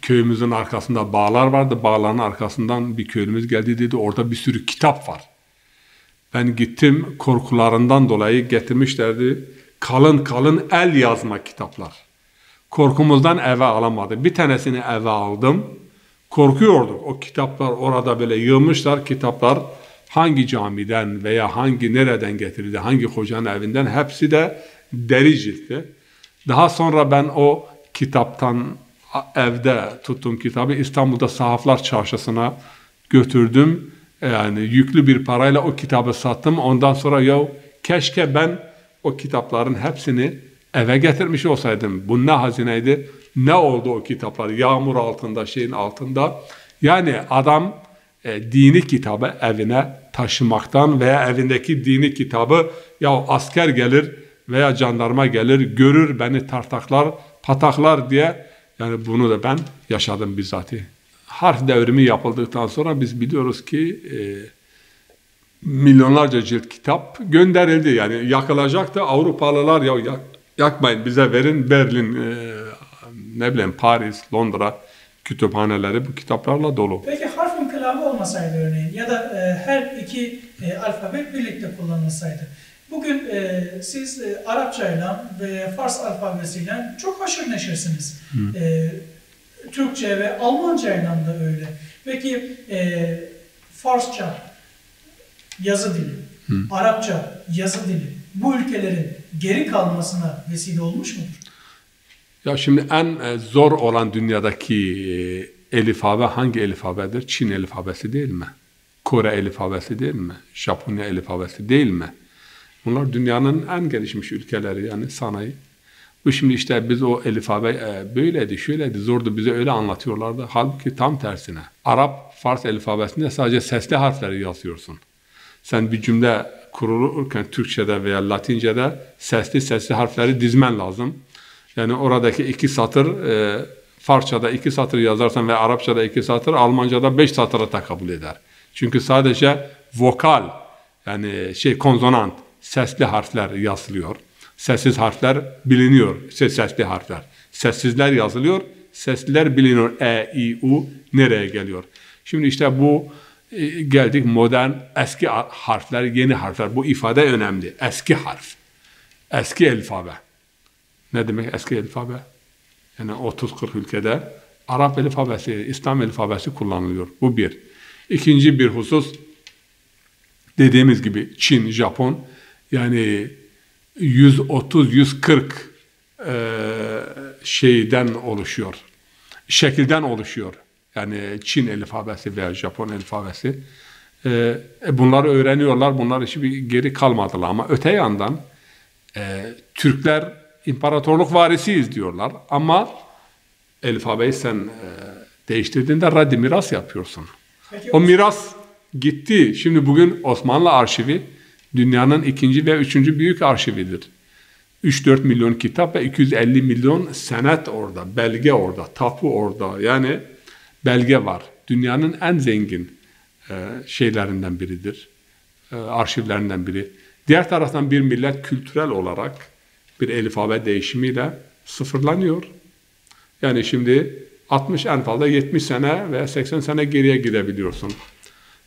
köyümüzün arkasında bağlar vardı. Bağların arkasından bir köylümüz geldi, dedi orada bir sürü kitap var. Ben gittim, korkularından dolayı getirmişlerdi. Kalın kalın el yazma kitaplar. Korkumuzdan eve alamadı. Bir tanesini eve aldım. Korkuyorduk. O kitaplar orada böyle yığmışlar. Kitaplar hangi camiden veya nereden getirildi, hangi hocanın evinden, hepsi de deri ciltti. Daha sonra ben o kitaptan, evde tuttuğum kitabı İstanbul'da Sahaflar Çarşısı'na götürdüm. Yani yüklü bir parayla o kitabı sattım. Ondan sonra ya keşke ben o kitapların hepsini eve getirmiş olsaydım. Bu ne hazineydi? Ne oldu o kitaplar? Yağmur altında, şeyin altında. Yani adam dini kitabı evine taşımaktan veya evindeki dini kitabı ya asker gelir veya jandarma gelir, görür beni tartaklar, pataklar diye, yani bunu da ben yaşadım bizzati. Harf devrimi yapıldıktan sonra biz biliyoruz ki milyonlarca cilt kitap gönderildi. Yani yakılacaktı. Avrupalılar ya yakmayın bize verin, Berlin, ne bileyim Paris, Londra kütüphaneleri bu kitaplarla dolu. Peki harf inkılabı olmasaydı örneğin ya da her iki alfabet birlikte kullanılsaydı. Bugün siz Arapçayla ve Fars alfabesiyle çok haşır neşirsiniz. Türkçe ve Almancayla da öyle. Peki Farsça yazı dili, Arapça yazı dili bu ülkelerin geri kalmasına vesile olmuş mudur? Ya şimdi en zor olan dünyadaki elifabe hangi elifabedir? Çin elifabesi değil mi? Kore elifabesi değil mi? Japonya elifabesi değil mi? Bunlar dünyanın en gelişmiş ülkeleri, yani sanayi. Bu şimdi işte biz o elifabe böyleydi, şöyleydi, zordu, bize öyle anlatıyorlardı. Halbuki tam tersine. Arap, Fars elifabesinde sadece sesli harfleri yazıyorsun. Sen bir cümle kurulurken Türkçe'de veya Latince'de sesli harfleri dizmen lazım. Yani oradaki 2 satır, Farsça'da 2 satır yazarsan ve Arapça'da 2 satır, Almanca'da 5 satıra tekabül eder. Çünkü sadece vokal, yani konsonant, sesli harfler yazılıyor. Sessiz harfler biliniyor, sesli harfler. Sessizler yazılıyor, sesliler biliniyor. E, I, U nereye geliyor? Şimdi işte bu geldik modern, eski harfler, yeni harfler. Bu ifade önemli. Eski harf, eski elfabe. Ne demek eski elfabe? Yani 30-40 ülkede Arap elfabesi, İslam elfabesi kullanılıyor. Bu bir. İkinci bir husus, dediğimiz gibi Çin, Japon, yani 130-140 şeyden oluşuyor, şekilden oluşuyor. Yani Çin elfabesi veya Japon elfabesi. Bunları öğreniyorlar, bunlar işi bir geri kalmadılar. Ama öte yandan Türkler imparatorluk varisiyiz diyorlar. Ama elfabeyi sen değiştirdiğinde raddi miras yapıyorsun. Peki, o miras gitti. Şimdi bugün Osmanlı arşivi dünyanın 2. ve 3. büyük arşividir. 3-4 milyon kitap ve 250 milyon senet orada, belge orada, tapu orada. Yani belge var. Dünyanın en zengin şeylerinden biridir. Arşivlerinden biri. Diğer taraftan bir millet kültürel olarak bir elfabe değişimiyle sıfırlanıyor. Yani şimdi 60 en fazla 70 sene veya 80 sene geriye gidebiliyorsun.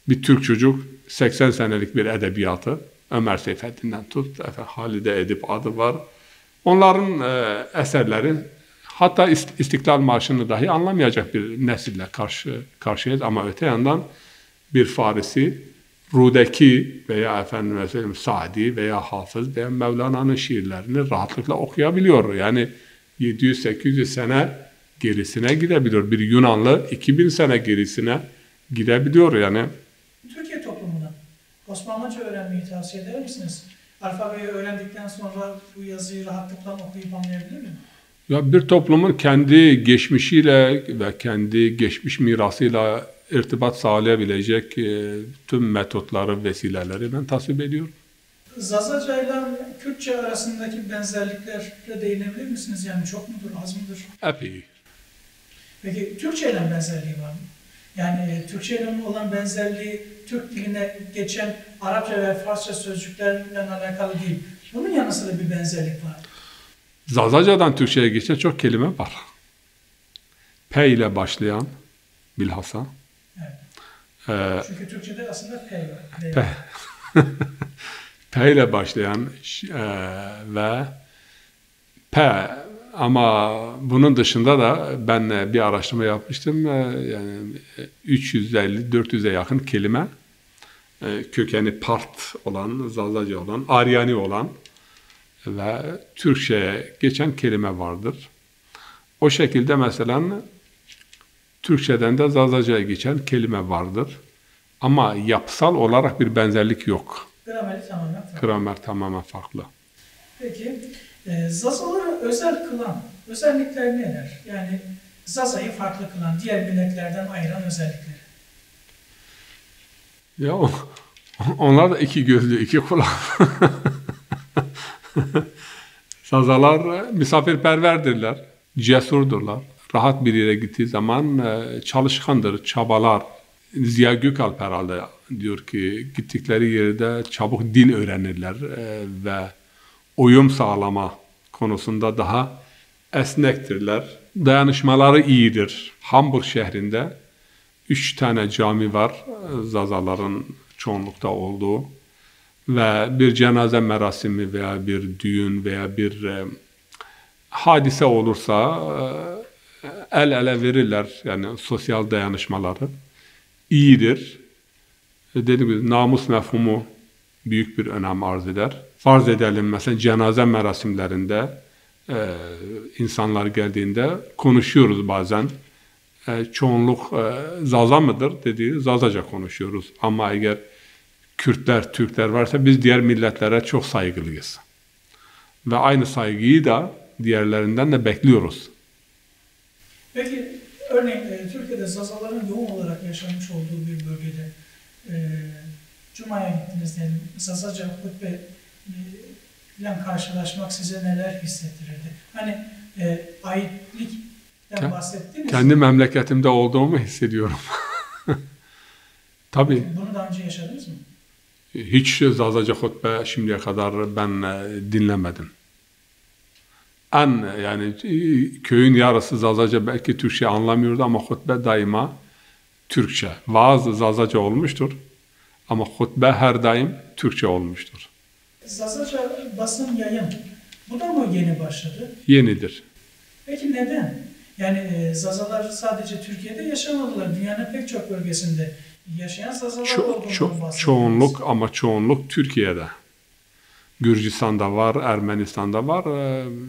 Bir Türk çocuk 80 senelik bir edebiyatı, Ömer Seyfettin'den tut, Halide Edip adı var. Onların eserleri, hatta İstiklal Marşı'nı dahi anlamayacak bir nesille karşıyayız. Ama öte yandan bir Farisi, Rudeki veya Sadi veya Hafız veya Mevlana'nın şiirlerini rahatlıkla okuyabiliyor. Yani 700-800 sene gerisine gidebiliyor. Bir Yunanlı 2000 sene gerisine gidebiliyor yani. Türkiye toplumuna Osmanlıca öğrenmeyi tavsiye eder misiniz? Alfabeyi öğrendikten sonra bu yazıyı rahatlıkla okuyup anlayabilir mi? Ya bir toplumun kendi geçmişiyle ve kendi geçmiş mirasıyla irtibat sağlayabilecek tüm metotları, vesileleri ben tasvip ediyorum. Zazaca ile Kürtçe arasındaki benzerliklerle değinebilir misiniz? Yani çok mudur, az mıdır? Epey. Peki Türkçe ile benzerliği var mı? Yani Türkçe ile olan benzerliği Türk diline geçen Arapça ve Farsça sözcüklerle alakalı değil. Bunun yanı sıra bir benzerlik var. Zazaca'dan Türkçe'ye geçen çok kelime var. P ile başlayan bilhassa. Evet. Çünkü Türkçe'de aslında P var. P. P ile başlayan ve P, ama bunun dışında da ben bir araştırma yapmıştım. Yani 350-400'e yakın kelime kökeni Part olan, Zazaca olan, Aryani olan ve Türkçe'ye geçen kelime vardır. O şekilde mesela Türkçeden de Zazaca'ya geçen kelime vardır. Ama yapısal olarak bir benzerlik yok. Grameri tamamen farklı. Gramer tamamen farklı. Peki, Zazaları özel kılan özellikler neler? Yani Zaza'yı farklı kılan, diğer milletlerden ayıran özellikleri. Ya onlar da iki gözlü, iki kulak. Zazalar misafirperverdirler, cesurdurlar. Rahat bir yere gittiği zaman çalışkandır, çabalar. Ziya Gökalp herhalde diyor ki gittikleri yerde çabuk dil öğrenirler ve uyum sağlama konusunda daha esnektirler. Dayanışmaları iyidir. Hamburg şehrinde 3 tane cami var, Zazaların çoğunlukta olduğu ve bir cenaze merasimi veya bir düğün veya bir hadise olursa el ele verirler, yani sosyal dayanışmaları iyidir. Dediğim gibi namus mefhumu büyük bir önem arz eder. Farz edelim mesela cenaze merasimlerinde insanlar geldiğinde konuşuyoruz bazen. Çoğunluk Zaza mıdır dediği Zazaca konuşuyoruz. Ama eğer Kürtler, Türkler varsa biz diğer milletlere çok saygılıyız. Ve aynı saygıyı da diğerlerinden de bekliyoruz. Peki, örneğin Türkiye'de Zazaların yoğun olarak yaşamış olduğu bir bölgede Cuma'ya gittiniz diyelim, Zazaca hutbe ile karşılaşmak size neler hissettirirdi? Hani aitlikten bahsettiniz. Kendi memleketimde olduğumu hissediyorum. Tabii. Bunu daha önce yaşadınız mı? Hiç Zazaca hutbe şimdiye kadar ben dinlemedim. Yani köyün yarısı Zazaca, belki Türkçe anlamıyordu ama hutbe daima Türkçe. Vaaz Zazaca olmuştur ama hutbe her daim Türkçe olmuştur. Zazaca basın yayın, bu da mı yeni başladı? Yenidir. Peki neden? Yani Zazalar sadece Türkiye'de yaşamadılar. Dünyanın pek çok bölgesinde yaşayan Zazalar olduğunu bahsediyoruz. Çoğunluk Türkiye'de. Gürcistan'da var, Ermenistan'da var.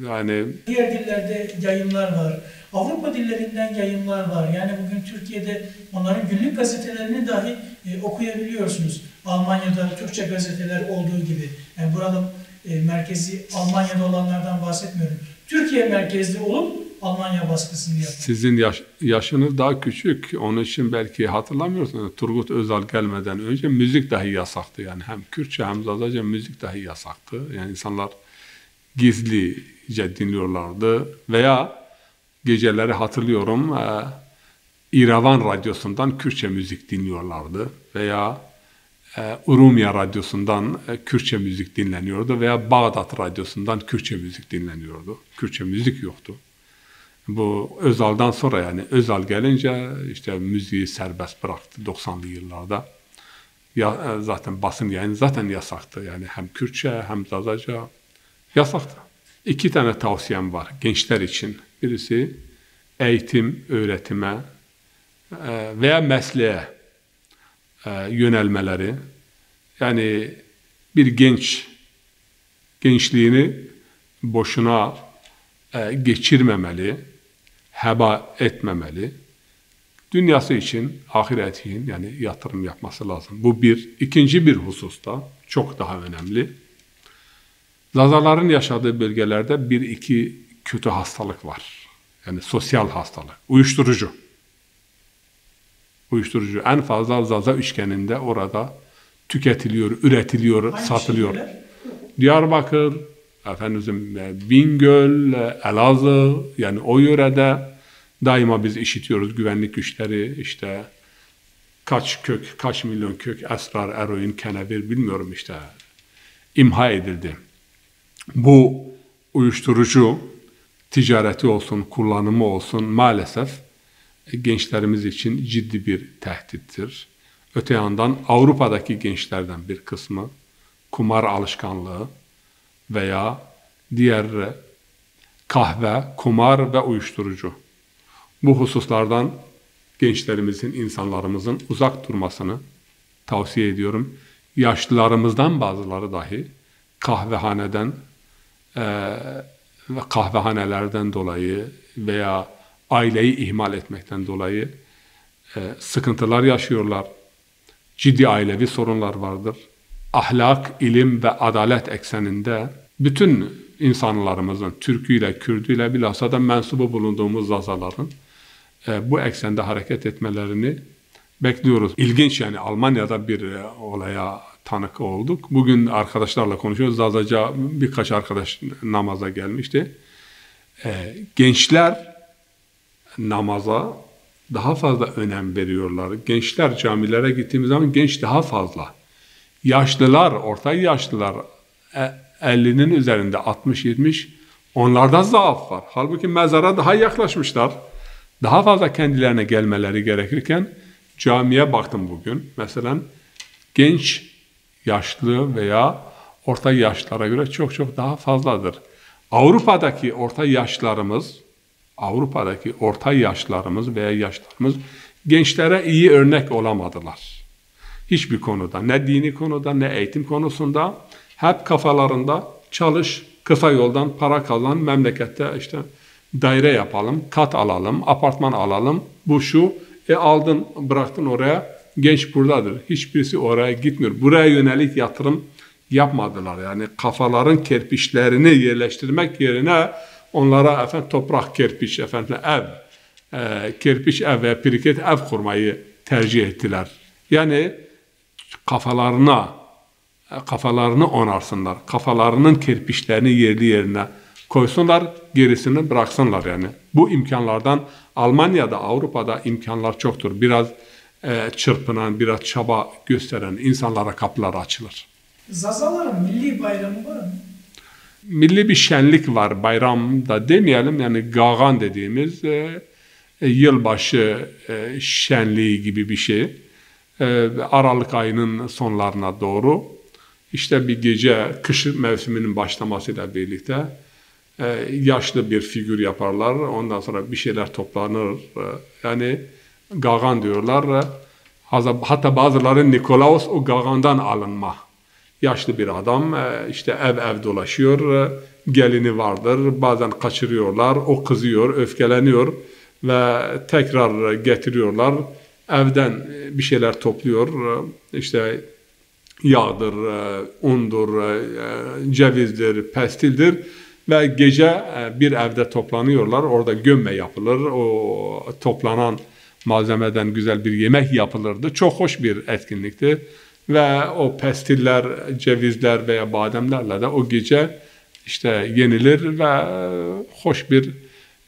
Yani diğer dillerde yayınlar var. Avrupa dillerinden yayınlar var. Yani bugün Türkiye'de onların günlük gazetelerini dahi okuyabiliyorsunuz. Almanya'da Türkçe gazeteler olduğu gibi. Yani burada merkezi Almanya'da olanlardan bahsetmiyorum. Türkiye merkezli olup Almanya baskısını yapıyor. Sizin yaşınız daha küçük. Onun için belki hatırlamıyorsunuz. Turgut Özal gelmeden önce müzik dahi yasaktı. Yani hem Kürtçe hem Zazaca müzik dahi yasaktı. Yani insanlar gizlice dinliyorlardı. Veya geceleri hatırlıyorum İrevan radyosundan Kürtçe müzik dinliyorlardı. Veya Urumya radyosundan Kürtçe müzik dinleniyordu. Veya Bağdat radyosundan Kürtçe müzik dinleniyordu. Kürtçe müzik yoktu. Bu Özal'dan sonra, yani Özal gelince işte müziği serbest bıraktı 90'lı yıllarda. Zaten basın yayını zaten yasaktı. Yani hem Kürtçe hem Zazaca yasaktı. 2 tane tavsiyem var gençler için. Birisi eğitim, öğretime veya mesleğe yönelmeleri. Yani bir gençliğini boşuna geçirmemeli, heba etmemeli. Dünyası için, ahiret için yani yatırım yapması lazım. Bu bir. İkinci bir hususta çok daha önemli. Zazaların yaşadığı bölgelerde 1-2 kötü hastalık var. Yani sosyal hastalık. Uyuşturucu. Uyuşturucu en fazla Zaza üçgeninde orada tüketiliyor, üretiliyor, satılıyor. Diyarbakır, Bingöl, Elazığ, yani o yörede daima biz işitiyoruz güvenlik güçleri işte kaç milyon kök esrar, eroin, kenevir bilmiyorum işte imha edildi. Bu uyuşturucu ticareti olsun, kullanımı olsun maalesef gençlerimiz için ciddi bir tehdittir. Öte yandan Avrupa'daki gençlerden bir kısmı kumar alışkanlığı veya diğer kahve, kumar ve uyuşturucu. Bu hususlardan gençlerimizin, insanlarımızın uzak durmasını tavsiye ediyorum. Yaşlılarımızdan bazıları dahi kahvehaneden ve kahvehanelerden dolayı veya aileyi ihmal etmekten dolayı sıkıntılar yaşıyorlar. ciddi ailevi sorunlar vardır. Ahlak, ilim ve adalet ekseninde bütün insanlarımızın, Türküyle, Kürdüyle, bilhassa da mensubu bulunduğumuz zazaların bu eksende hareket etmelerini bekliyoruz. İlginç, yani Almanya'da bir olaya tanık olduk. Bugün arkadaşlarla konuşuyoruz. Zazaca birkaç arkadaş namaza gelmişti. Gençler namaza daha fazla önem veriyorlar. Gençler, camilere gittiğimiz zaman genç daha fazla. Yaşlılar, orta yaşlılar 50'nin üzerinde, 60-70, onlarda zaaf var. Halbuki mezara daha yaklaşmışlar. Daha fazla kendilerine gelmeleri gerekirken camiye baktım bugün. Mesela genç, yaşlı veya orta yaşlara göre çok çok daha fazladır. Avrupa'daki orta yaşlarımız veya yaşlarımız gençlere iyi örnek olamadılar. Hiçbir konuda, ne dini konuda ne eğitim konusunda, hep kafalarında çalış, kısa yoldan para kazan, memlekette işte daire yapalım, kat alalım, apartman alalım, bu şu, aldın bıraktın oraya, genç buradadır. Hiçbirisi oraya gitmiyor. Buraya yönelik yatırım yapmadılar. Yani kafaların kerpiçlerini yerleştirmek yerine onlara toprak kerpiç, ev, kerpiç ev ve piriket ev kurmayı tercih ettiler. Yani kafalarını onarsınlar. Kafalarının kerpiçlerini yerli yerine koysunlar, gerisini bıraksınlar yani. Bu imkanlardan Almanya'da, Avrupa'da imkanlar çoktur. Biraz çırpınan, biraz çaba gösteren insanlara kapılar açılır. Zazaların milli bayramı var mı? Milli bir şenlik var, bayram da demeyelim, yani Gagan dediğimiz yılbaşı şenliği gibi bir şey. Aralık ayının sonlarına doğru işte bir gece, kış mevsiminin başlamasıyla birlikte yaşlı bir figür yaparlar. Ondan sonra bir şeyler toplanır. Yani Gagan diyorlar. Hatta bazıları Nikolaos o Gagan'dan alınma. Yaşlı bir adam işte ev dolaşıyor. Gelini vardır. Bazen kaçırıyorlar. O kızıyor, öfkeleniyor ve tekrar getiriyorlar. Evden bir şeyler topluyor. İşte yağdır, undur, cevizdir, pestildir ve gece bir evde toplanıyorlar. Orada gömme yapılır. O toplanan malzemeden güzel bir yemek yapılırdı. Çok hoş bir etkinlikti. Ve o pestiller, cevizler veya bademlerle de o gece işte yenilir ve hoş bir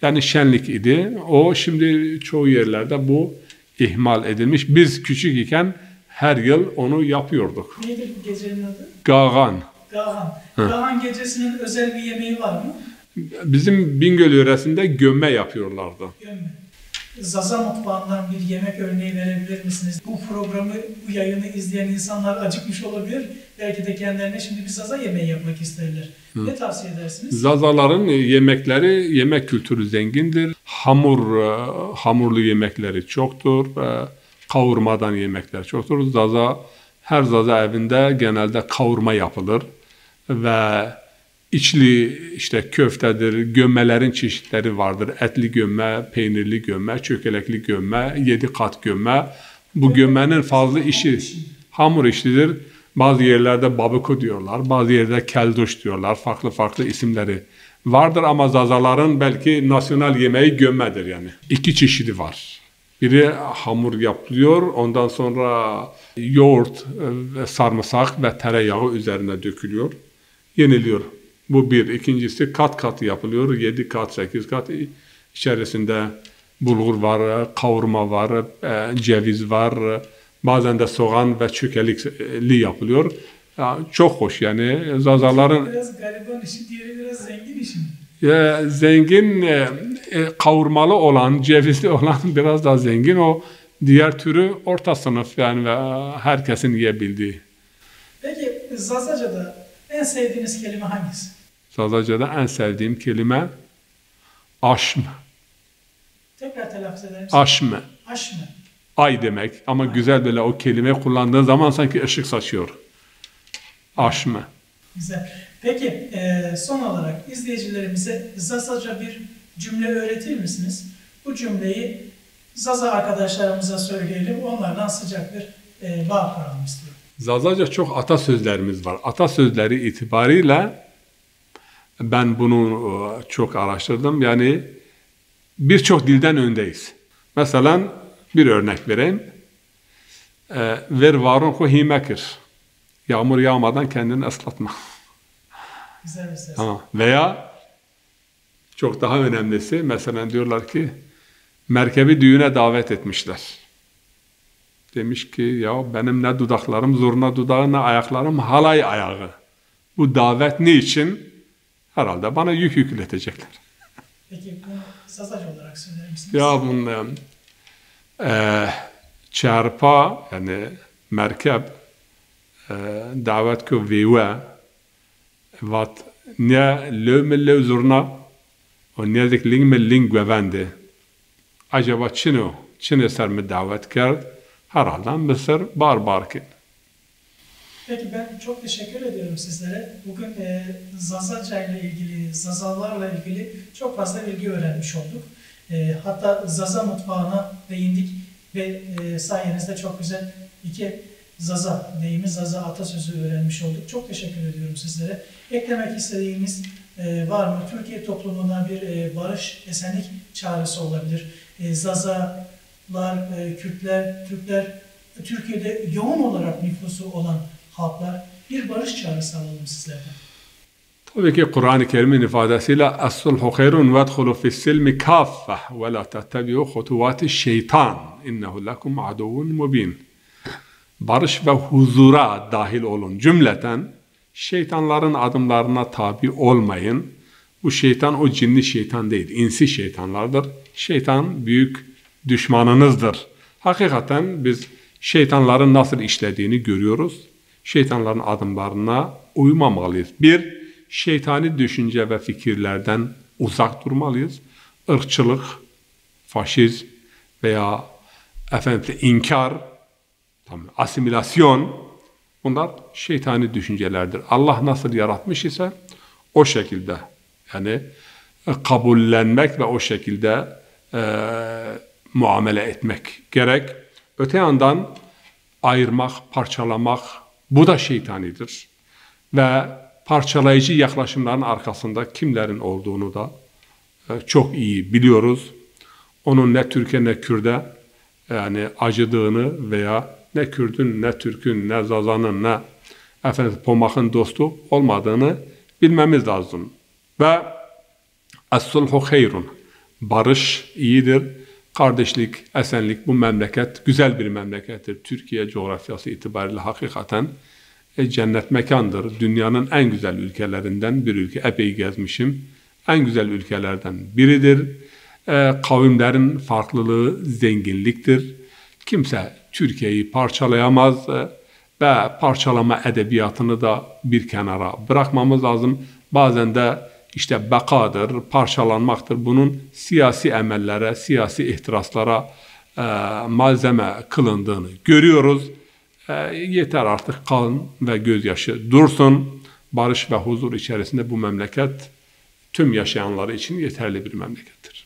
yani şenlik idi. O şimdi çoğu yerlerde bu ihmal edilmiş. Biz küçük iken her yıl onu yapıyorduk. Neydi bu gecenin adı? Gagan. Gagan. Gagan gecesinin özel bir yemeği var mı? Bizim Bingöl yöresinde gömme yapıyorlardı. Gömme. Zaza mutfağından bir yemek örneği verebilir misiniz? Bu programı, bu yayını izleyen insanlar acıkmış olabilir. Belki de kendilerine şimdi bir Zaza yemeği yapmak isterler. Ne tavsiye edersiniz? Zazaların yemekleri, yemek kültürü zengindir. Hamurlu yemekleri çoktur. Kavurmadan yemekler çoktur. Her Zaza evinde genelde kavurma yapılır. Ve İçli işte köftedir, gömmelerin çeşitleri vardır. Etli gömme, peynirli gömme, çökelekli gömme, 7 kat gömme. Bu gömmenin fazla işi hamur işlidir. Bazı yerlerde babiko diyorlar, bazı yerde keldoş diyorlar. Farklı isimleri vardır ama Zazaların belki nasyonal yemeği gömmedir yani. 2 çeşidi var. Biri hamur yapılıyor, ondan sonra yoğurt, sarımsak ve tereyağı üzerine dökülüyor, yeniliyor. Bu bir. İkincisi kat yapılıyor. 7 kat, 8 kat içerisinde bulgur var, kavurma var, ceviz var. Bazen de soğan ve çökelikli yapılıyor. Çok hoş yani. Zazaların... Biraz gariban işi, diğeri biraz zengin işi mi? Zengin, kavurmalı olan, cevizli olan biraz daha zengin. O diğer türü orta sınıf yani ve herkesin yiyebildiği. Peki Zazaca'da en sevdiğiniz kelime hangisi? Zazaca'da en sevdiğim kelime aşm. Tekrar telaffuz eder misiniz? Aşm. Aşm. Ay demek ama güzel böyle o kelime kullandığın zaman sanki ışık saçıyor. Aşm. Güzel. Peki son olarak izleyicilerimize Zazaca bir cümle öğretir misiniz? Bu cümleyi Zaza arkadaşlarımıza söyleyelim. Onlardan sıcak bir bağ kuralım istiyor. Zazaca çok atasözlerimiz var. Atasözleri itibariyle ben bunu çok araştırdım. Yani birçok dilden öndeyiz. Mesela bir örnek vereyim. Ver varun ku himekir. Yağmur yağmadan kendini ıslatma. Güzel bir söz. Veya çok daha önemlisi, mesela diyorlar ki merkebi düğüne davet etmişler. Demiş ki ya benim ne dudaklarım zurna dudağı ne ayaklarım halay ayağı. Bu davet niçin? Herhalde bana yük yükletecekler. Peki bunu Zazaca olarak söyler misiniz? Ya bunun çarpa yani merkep davet ku vive vat ne lömelle zurna o ne dik ling güvende. Acaba Çin eser mi davet kerd? Herhalde Mısır barbar ki. Peki ben çok teşekkür ediyorum sizlere. Bugün Zazaca ile ilgili, Zazalarla ilgili çok fazla bilgi öğrenmiş olduk. Hatta Zaza mutfağına değindik ve sayenizde çok güzel iki Zaza deyimi, Zaza atasözü öğrenmiş olduk. Çok teşekkür ediyorum sizlere. Eklemek istediğiniz var mı? Türkiye toplumuna bir barış, esenlik çağrısı olabilir. Zazalar, Kürtler, Türkler, Türkiye'de yoğun olarak nüfusu olan halklar, bir barış çağrısı alalım sizlerden. Tabii ki Kur'an-ı Kerim'in ifadesiyle "Es-sulhu hayrun vedhulu fis-silmi kaffe ve la tettebi'u hutuvati şeytan innehu lekum aduvun mubin." Barış ve huzura dahil olun cümleten, şeytanların adımlarına tabi olmayın. Bu şeytan o cinli şeytan değil, insi şeytanlardır. Şeytan büyük düşmanınızdır. Hakikaten biz şeytanların nasıl işlediğini görüyoruz. Şeytanların adımlarına uymamalıyız. Bir, şeytani düşünce ve fikirlerden uzak durmalıyız. Irkçılık, faşizm veya inkar, asimilasyon, bunlar şeytani düşüncelerdir. Allah nasıl yaratmış ise o şekilde yani kabullenmek ve o şekilde muamele etmek gerek. Öte yandan ayırmak, parçalamak bu da şeytanidir. Ve parçalayıcı yaklaşımların arkasında kimlerin olduğunu da çok iyi biliyoruz. Onun ne Türk'e ne Kürt'e yani acıdığını veya ne Kürt'ün, ne Türk'ün, ne Zaza'nın, ne Pomak'ın dostu olmadığını bilmemiz lazım. Ve es-sulhu hayrun. Barış iyidir. Kardeşlik, esenlik, bu memleket güzel bir memlekettir. Türkiye coğrafyası itibariyle hakikaten cennet mekandır. Dünyanın en güzel ülkelerinden bir ülke. Epey gezmişim. En güzel ülkelerden biridir. Kavimlerin farklılığı zenginliktir. Kimse Türkiye'yi parçalayamaz ve parçalama edebiyatını da bir kenara bırakmamız lazım. Bazen de işte bekadır, parçalanmaktır. Bunun siyasi emellere, siyasi ihtiraslara malzeme kılındığını görüyoruz. Yeter artık kan ve gözyaşı dursun. Barış ve huzur içerisinde bu memleket tüm yaşayanları için yeterli bir memlekettir.